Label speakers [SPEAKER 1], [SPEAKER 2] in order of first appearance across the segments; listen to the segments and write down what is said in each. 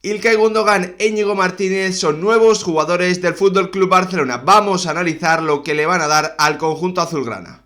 [SPEAKER 1] İlkay Gundogan e Íñigo Martínez son nuevos jugadores del FC Barcelona. Vamos a analizar lo que le van a dar al conjunto azulgrana.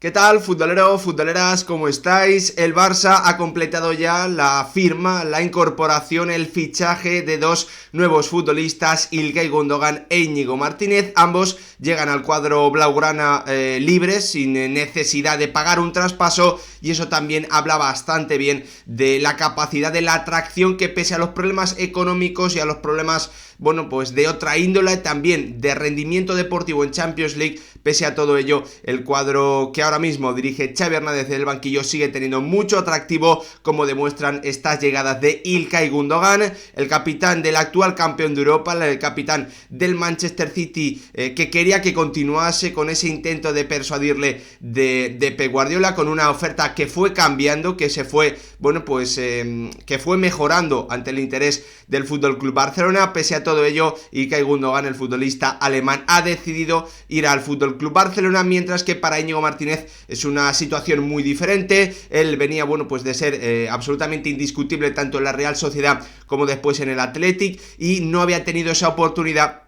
[SPEAKER 1] ¿Qué tal, futboleros, futboleras? ¿Cómo estáis? El Barça ha completado ya la firma, la incorporación, el fichaje de dos nuevos futbolistas, İlkay Gundogan e Íñigo Martínez. Ambos llegan al cuadro blaugrana libres, sin necesidad de pagar un traspaso, y eso también habla bastante bien de la capacidad, de la atracción que, pese a los problemas económicos y a los problemas, bueno, pues de otra índole, también de rendimiento deportivo en Champions League, pese a todo ello, el cuadro que ahora mismo dirige Xavi Hernández del banquillo sigue teniendo mucho atractivo, como demuestran estas llegadas de İlkay Gundogan, el capitán del actual campeón de Europa, el capitán del Manchester City, que quería que continuase con ese intento de persuadirle de Pep Guardiola, con una oferta que fue cambiando, que se fue, bueno, pues que fue mejorando ante el interés del FC Barcelona. Pese a todo ello, İlkay Gundogan, el futbolista alemán, ha decidido ir al FC Barcelona, mientras que para Íñigo Martínez es una situación muy diferente. Él venía, bueno, pues de ser absolutamente indiscutible tanto en la Real Sociedad como después en el Athletic, y no había tenido esa oportunidad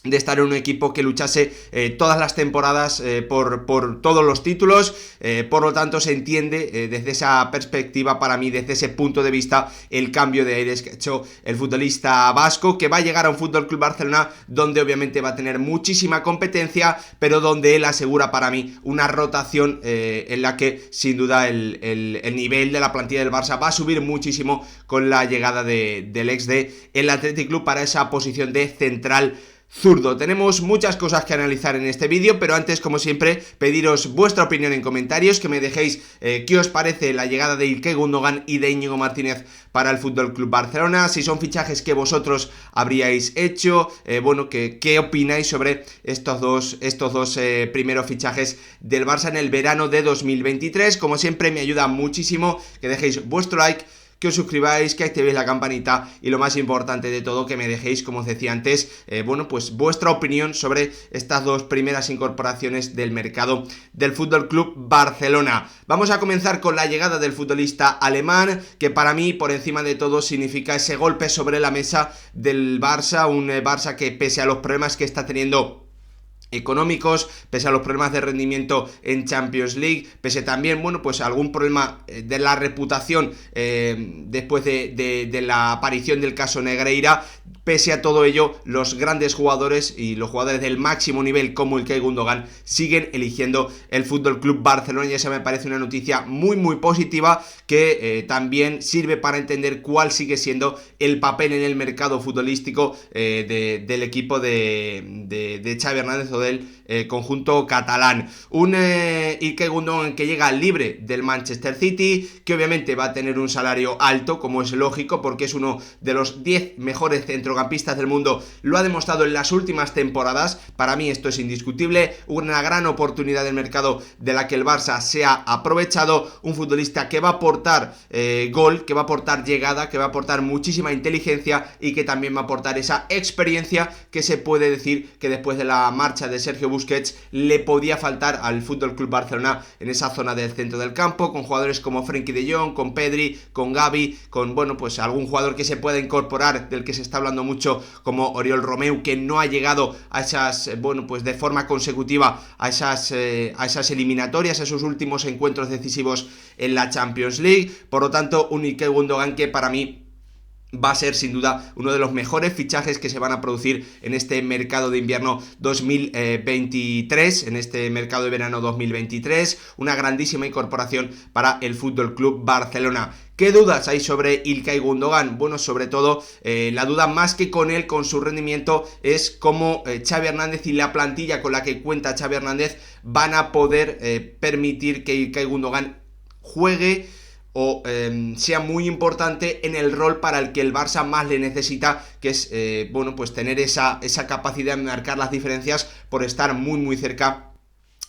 [SPEAKER 1] de estar en un equipo que luchase todas las temporadas por todos los títulos. Por lo tanto, se entiende desde esa perspectiva, para mí, desde ese punto de vista, el cambio de aires que ha hecho el futbolista vasco, que va a llegar a un FC Barcelona donde obviamente va a tener muchísima competencia, pero donde él asegura, para mí, una rotación en la que sin duda el nivel de la plantilla del Barça va a subir muchísimo con la llegada del ex de el Athletic Club para esa posición de central zurdo. Tenemos muchas cosas que analizar en este vídeo, pero antes, como siempre, pediros vuestra opinión en comentarios, que me dejéis qué os parece la llegada de İlkay Gundogan y de Íñigo Martínez para el FC Barcelona, si son fichajes que vosotros habríais hecho, bueno, qué opináis sobre estos dos primeros fichajes del Barça en el verano de 2023. Como siempre, me ayuda muchísimo que dejéis vuestro like, que os suscribáis, que activéis la campanita y, lo más importante de todo, que me dejéis, como os decía antes, bueno, pues vuestra opinión sobre estas dos primeras incorporaciones del mercado del FC Barcelona. Vamos a comenzar con la llegada del futbolista alemán, que para mí, por encima de todo, significa ese golpe sobre la mesa del Barça, un Barça que, pese a los problemas que está teniendo económicos, pese a los problemas de rendimiento en Champions League, pese también, bueno, pues algún problema de la reputación después de la aparición del caso Negreira, pese a todo ello, los grandes jugadores y los jugadores del máximo nivel como İlkay Gundogan siguen eligiendo el FC Barcelona, y esa me parece una noticia muy muy positiva, que también sirve para entender cuál sigue siendo el papel en el mercado futbolístico del equipo de Xavi Hernández o del conjunto catalán. Un İlkay Gundogan que llega libre del Manchester City, que obviamente va a tener un salario alto, como es lógico, porque es uno de los 10 mejores centrocampistas del mundo. Lo ha demostrado en las últimas temporadas. Para mí esto es indiscutible. Una gran oportunidad del mercado de la que el Barça se ha aprovechado. Un futbolista que va a aportar gol, que va a aportar llegada, que va a aportar muchísima inteligencia y que también va a aportar esa experiencia que se puede decir que después de la marcha de Sergio Busquets le podía faltar al FC Barcelona en esa zona del centro del campo, con jugadores como Frenkie de Jong, con Pedri, con Gavi, con, bueno, pues algún jugador que se pueda incorporar, del que se está hablando mucho, como Oriol Romeu, que no ha llegado a esas, bueno, pues de forma consecutiva a esas eliminatorias, a esos últimos encuentros decisivos en la Champions League. Por lo tanto, un İlkay Gundogan que para mí va a ser sin duda uno de los mejores fichajes que se van a producir en este mercado de invierno 2023, en este mercado de verano 2023, una grandísima incorporación para el FC Barcelona. ¿Qué dudas hay sobre İlkay Gundogan? Bueno, sobre todo, la duda más que con él, con su rendimiento, es cómo Xavi Hernández y la plantilla con la que cuenta Xavi Hernández van a poder permitir que İlkay Gundogan juegue o sea muy importante en el rol para el que el Barça más le necesita, que es, bueno, pues tener esa capacidad de marcar las diferencias por estar muy muy cerca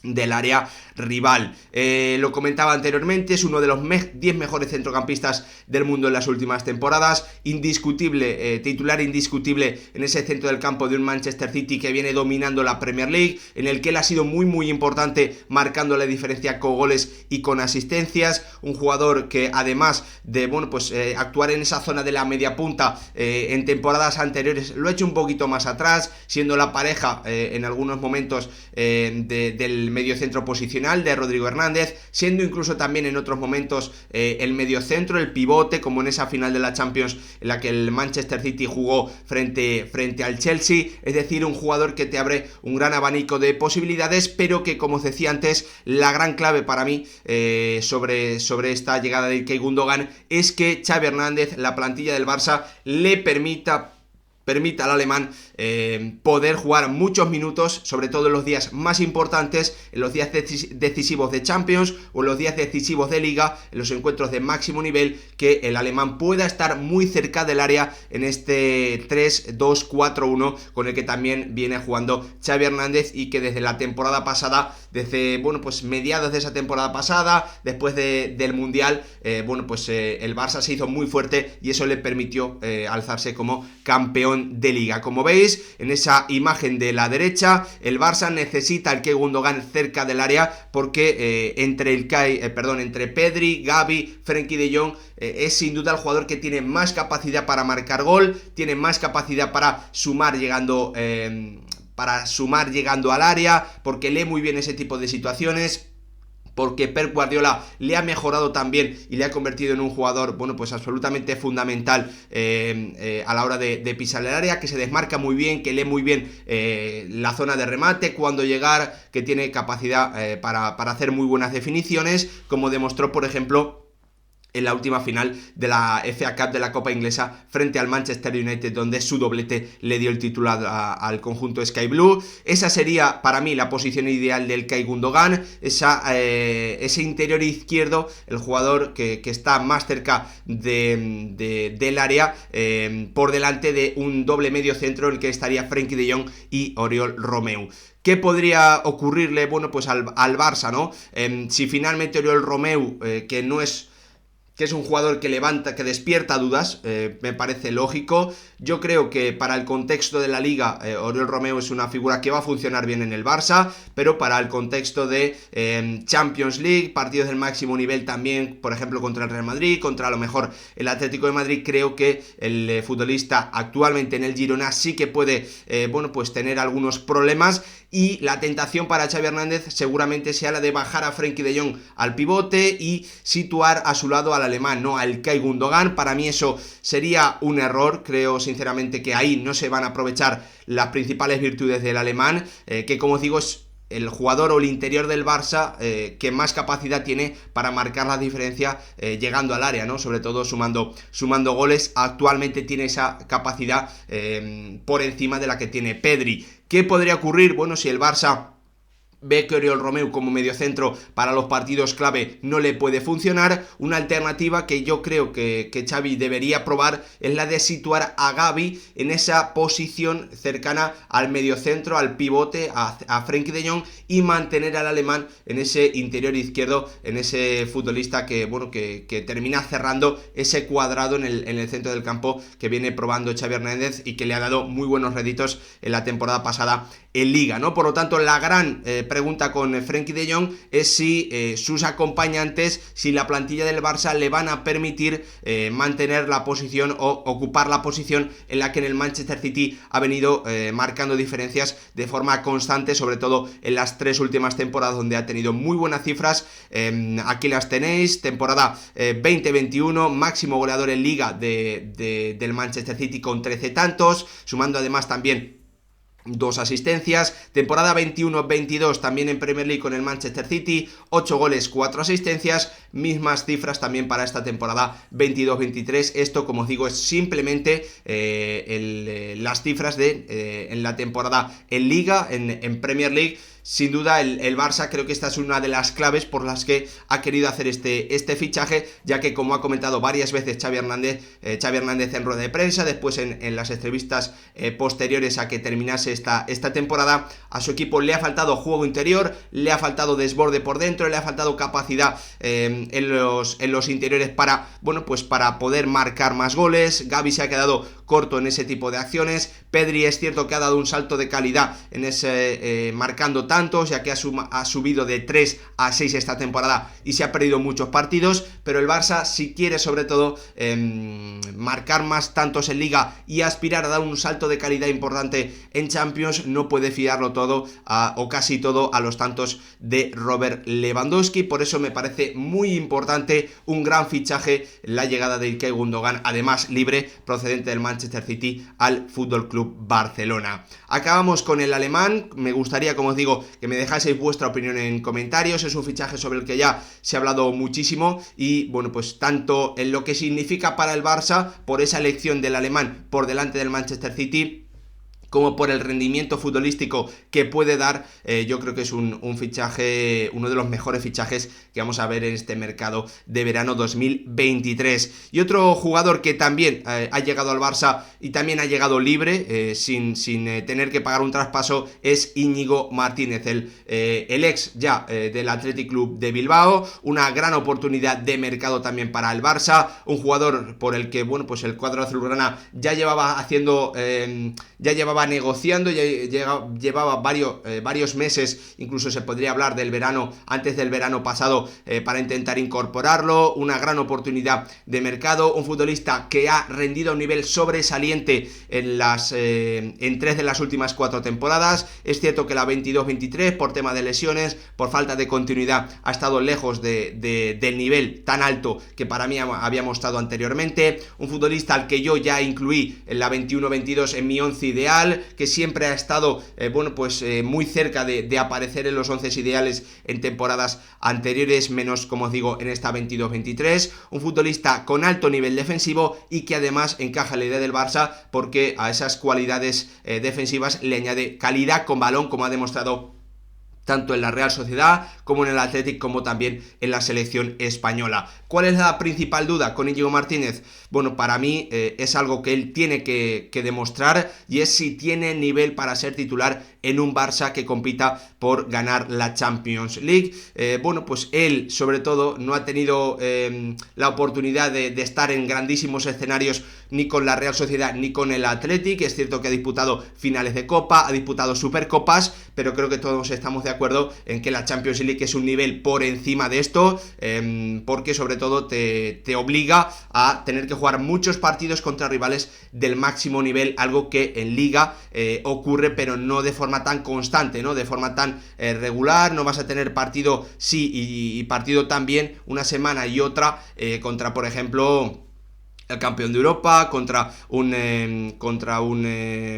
[SPEAKER 1] del área rival. Lo comentaba anteriormente, es uno de los 10 mejores centrocampistas del mundo en las últimas temporadas, indiscutible, titular indiscutible en ese centro del campo de un Manchester City que viene dominando la Premier League, en el que él ha sido muy importante, marcando la diferencia con goles y con asistencias, un jugador que además de, bueno, pues actuar en esa zona de la media punta en temporadas anteriores, lo ha hecho un poquito más atrás, siendo la pareja en algunos momentos del mediocentro posicional de Rodrigo Hernández, siendo incluso también en otros momentos el mediocentro, el pivote, como en esa final de la Champions en la que el Manchester City jugó frente al Chelsea. Es decir, un jugador que te abre un gran abanico de posibilidades, pero que, como os decía antes, la gran clave para mí sobre esta llegada de Ilkay Gundogan es que Xavi Hernández, la plantilla del Barça, le permita al alemán poder jugar muchos minutos, sobre todo en los días más importantes, en los días decisivos de Champions o en los días decisivos de Liga, en los encuentros de máximo nivel, que el alemán pueda estar muy cerca del área en este 3-2-4-1 con el que también viene jugando Xavi Hernández, y que desde la temporada pasada, desde, bueno, pues mediados de esa temporada pasada, después del Mundial, el Barça se hizo muy fuerte y eso le permitió alzarse como campeón de Liga. Como veis en esa imagen de la derecha, el Barça necesita al Ilkay Gundogan cerca del área, porque entre Pedri, Gavi, Frenkie de Jong, es sin duda el jugador que tiene más capacidad para marcar gol, tiene más capacidad para sumar llegando al área, porque lee muy bien ese tipo de situaciones, porque Pep Guardiola le ha mejorado también y le ha convertido en un jugador, bueno, pues absolutamente fundamental a la hora de pisar el área, que se desmarca muy bien, que lee muy bien la zona de remate, cuándo llegar, que tiene capacidad para hacer muy buenas definiciones, como demostró, por ejemplo, en la última final de la FA Cup de la Copa Inglesa frente al Manchester United, donde su doblete le dio el título al conjunto Sky Blue. Esa sería para mí la posición ideal del Ilkay Gundogan, ese interior izquierdo, el jugador que está más cerca del área, por delante de un doble medio centro en el que estaría Frenkie de Jong y Oriol Romeu. ¿Qué podría ocurrirle? Bueno, pues al Barça, ¿no? Si finalmente Oriol Romeu, que es un jugador que despierta dudas, me parece lógico. Yo creo que para el contexto de la Liga, Oriol Romeu es una figura que va a funcionar bien en el Barça, pero para el contexto de Champions League, partidos del máximo nivel también, por ejemplo contra el Real Madrid, contra a lo mejor el Atlético de Madrid, creo que el futbolista actualmente en el Girona sí que puede tener algunos problemas, y la tentación para Xavi Hernández seguramente sea la de bajar a Frenkie de Jong al pivote y situar a su lado al alemán, no al Ilkay Gundogan. Para mí eso sería un error, creo sinceramente que ahí no se van a aprovechar las principales virtudes del alemán, que como os digo es el jugador o el interior del Barça que más capacidad tiene para marcar la diferencia llegando al área, ¿no? Sobre todo sumando goles. Actualmente tiene esa capacidad por encima de la que tiene Pedri. ¿Qué podría ocurrir? Bueno, si el Barça ve que Oriol Romeu como mediocentro para los partidos clave no le puede funcionar, una alternativa que yo creo que Xavi debería probar es la de situar a Gavi en esa posición cercana al mediocentro, al pivote, a Frenkie de Jong, y mantener al alemán en ese interior izquierdo, en ese futbolista que termina cerrando ese cuadrado en el centro del campo que viene probando Xavi Hernández y que le ha dado muy buenos réditos en la temporada pasada en Liga, ¿no? Por lo tanto, la gran pregunta con Frenkie de Jong es si sus acompañantes, si la plantilla del Barça le van a permitir mantener la posición o ocupar la posición en la que en el Manchester City ha venido marcando diferencias de forma constante, sobre todo en las 3 últimas temporadas donde ha tenido muy buenas cifras. Aquí las tenéis: temporada 20-21, máximo goleador en Liga del Manchester City con 13 tantos, sumando además también 2 asistencias. Temporada 21-22 también en Premier League con el Manchester City, 8 goles, 4 asistencias, mismas cifras también para esta temporada 22-23. Esto, como os digo, es simplemente las cifras en la temporada en Liga, en Premier League. sin duda el Barça creo que esta es una de las claves por las que ha querido hacer este fichaje, ya que como ha comentado varias veces Xavi Hernández en rueda de prensa, después en las entrevistas posteriores a que terminase esta temporada, a su equipo le ha faltado juego interior, le ha faltado desborde por dentro, le ha faltado capacidad en los interiores para poder marcar más goles. Gavi se ha quedado corto en ese tipo de acciones. Pedri es cierto que ha dado un salto de calidad en ese marcando tantos, ya que ha subido de 3 a 6 esta temporada y se ha perdido muchos partidos, pero el Barça, si quiere sobre todo marcar más tantos en Liga y aspirar a dar un salto de calidad importante en Champions, no puede fiarlo todo o casi todo a los tantos de Robert Lewandowski. Por eso me parece muy importante, un gran fichaje, la llegada de Ilkay Gundogan, además libre, procedente del Manchester City al FC Barcelona. Acabamos con el alemán. Me gustaría, como os digo, que me dejaseis vuestra opinión en comentarios. Es un fichaje sobre el que ya se ha hablado muchísimo y bueno, pues tanto en lo que significa para el Barça por esa elección del alemán por delante del Manchester City, como por el rendimiento futbolístico que puede dar. Yo creo que es un fichaje, uno de los mejores fichajes que vamos a ver en este mercado de verano 2023. Y otro jugador que también ha llegado al Barça y también ha llegado libre, sin tener que pagar un traspaso, es Íñigo Martínez, el ex ya del Athletic Club de Bilbao. Una gran oportunidad de mercado también para el Barça, un jugador por el que, bueno, pues el cuadro azulgrana ya llevaba negociando, ya llevaba varios meses, incluso se podría hablar del verano, antes del verano pasado, para intentar incorporarlo. Una gran oportunidad de mercado, un futbolista que ha rendido a un nivel sobresaliente en 3 de las últimas 4 temporadas. Es cierto que la 22-23, por tema de lesiones, por falta de continuidad, ha estado lejos del nivel tan alto que para mí había mostrado anteriormente. Un futbolista al que yo ya incluí en la 21-22 en mi 11 ideal, que siempre ha estado muy cerca de aparecer en los 11 ideales en temporadas anteriores, menos, como os digo, en esta 22-23. Un futbolista con alto nivel defensivo y que además encaja en la idea del Barça, porque a esas cualidades defensivas le añade calidad con balón, como ha demostrado tanto en la Real Sociedad como en el Athletic, como también en la selección española. ¿Cuál es la principal duda con Íñigo Martínez? Bueno, para mí es algo que él tiene que demostrar, y es si tiene nivel para ser titular en un Barça que compita por ganar la Champions League. Pues él, sobre todo, no ha tenido la oportunidad de estar en grandísimos escenarios ni con la Real Sociedad ni con el Athletic. Es cierto que ha disputado finales de Copa, ha disputado Supercopas, pero creo que todos estamos de acuerdo en que la Champions League es un nivel por encima de esto, porque sobre todo te obliga a tener que jugar muchos partidos contra rivales del máximo nivel, algo que en Liga ocurre, pero no de forma tan constante, no de forma tan regular. No vas a tener partido sí y partido también una semana y otra contra, por ejemplo, el campeón de Europa, contra un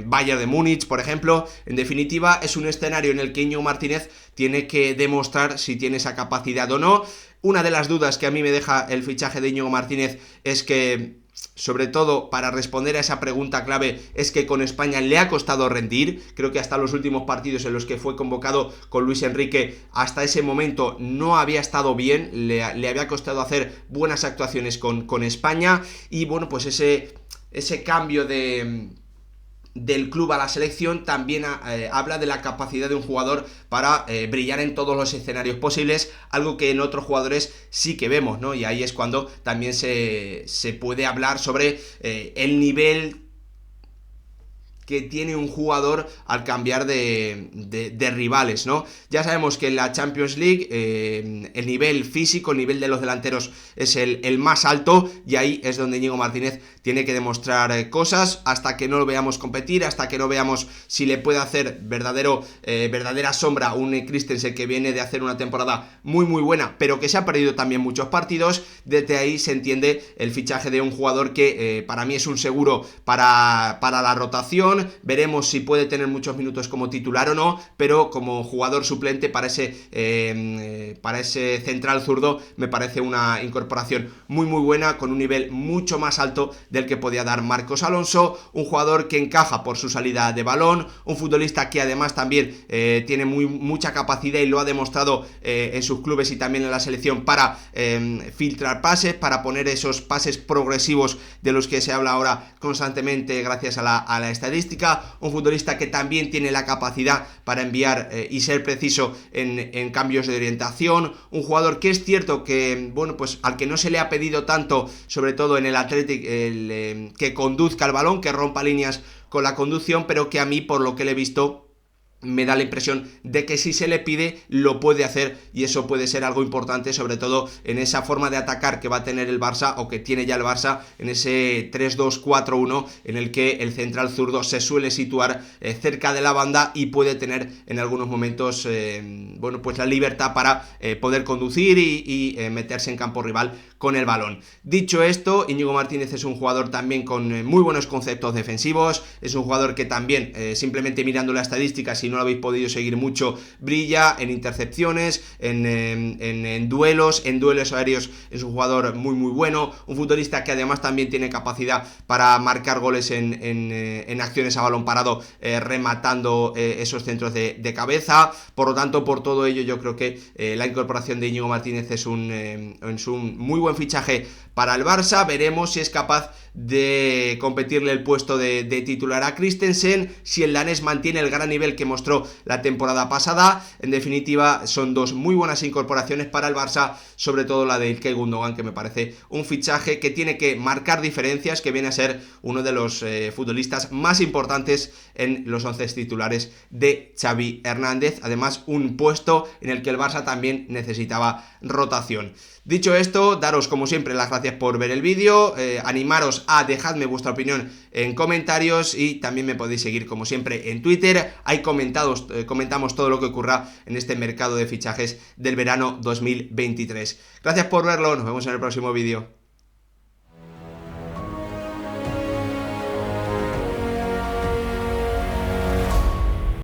[SPEAKER 1] Bayern de Múnich, por ejemplo. En definitiva, es un escenario en el que Íñigo Martínez tiene que demostrar si tiene esa capacidad o no. Una de las dudas que a mí me deja el fichaje de Íñigo Martínez es que, sobre todo para responder a esa pregunta clave, es que con España le ha costado rendir. Creo que hasta los últimos partidos en los que fue convocado con Luis Enrique, hasta ese momento no había estado bien, le había costado hacer buenas actuaciones con España. Y bueno, pues ese cambio del club a la selección también habla de la capacidad de un jugador para brillar en todos los escenarios posibles, algo que en otros jugadores sí que vemos, ¿no? Y ahí es cuando también se puede hablar sobre el nivel que tiene un jugador al cambiar de rivales, ¿no? Ya sabemos que en la Champions League el nivel físico, el nivel de los delanteros es el más alto, y ahí es donde Íñigo Martínez tiene que demostrar cosas. Hasta que no lo veamos competir, hasta que no veamos si le puede hacer verdadera sombra un Christensen, que viene de hacer una temporada muy muy buena, pero que se ha perdido también muchos partidos. Desde ahí se entiende el fichaje de un jugador que para mí es un seguro para la rotación, rotación, veremos si puede tener muchos minutos como titular o no, pero como jugador suplente para ese central zurdo me parece una incorporación muy buena, con un nivel mucho más alto del que podía dar Marcos Alonso, un jugador que encaja por su salida de balón, un futbolista que además también tiene mucha capacidad y lo ha demostrado en sus clubes y también en la selección para filtrar pases, para poner esos pases progresivos de los que se habla ahora constantemente gracias a la estadística, un futbolista que también tiene la capacidad para enviar y ser preciso en cambios de orientación, un jugador que es cierto que, bueno, pues al que no se le ha pedido tanto, sobre todo en el Athletic, que conduzca el balón, que rompa líneas con la conducción, pero que a mí, por lo que le he visto, me da la impresión de que si se le pide lo puede hacer, y eso puede ser algo importante, sobre todo en esa forma de atacar que va a tener el Barça, o que tiene ya el Barça, en ese 3-2-4-1 en el que el central zurdo se suele situar cerca de la banda y puede tener en algunos momentos bueno, pues la libertad para poder conducir y meterse en campo rival con el balón. Dicho esto, Íñigo Martínez es un jugador también con muy buenos conceptos defensivos, es un jugador que también, simplemente mirando la estadística, si no lo habéis podido seguir mucho, brilla en intercepciones, en duelos aéreos, es un jugador muy bueno, un futbolista que además también tiene capacidad para marcar goles en acciones a balón parado, rematando esos centros de cabeza. Por lo tanto, por todo ello, yo creo que la incorporación de Íñigo Martínez es un muy buen fichaje para el Barça. Veremos si es capaz de competirle el puesto de titular a Christensen, si el danés mantiene el gran nivel que mostró la temporada pasada. En definitiva, son dos muy buenas incorporaciones para el Barça, sobre todo la de Ilkay Gundogan, que me parece un fichaje que tiene que marcar diferencias, que viene a ser uno de los futbolistas más importantes en los 11 titulares de Xavi Hernández. Además, un puesto en el que el Barça también necesitaba rotación. Dicho esto, daros como siempre las gracias por ver el vídeo, animaros a dejadme vuestra opinión en comentarios, y también me podéis seguir como siempre en Twitter. Ahí comentamos todo lo que ocurra en este mercado de fichajes del verano 2023. Gracias por verlo, nos vemos en el próximo vídeo.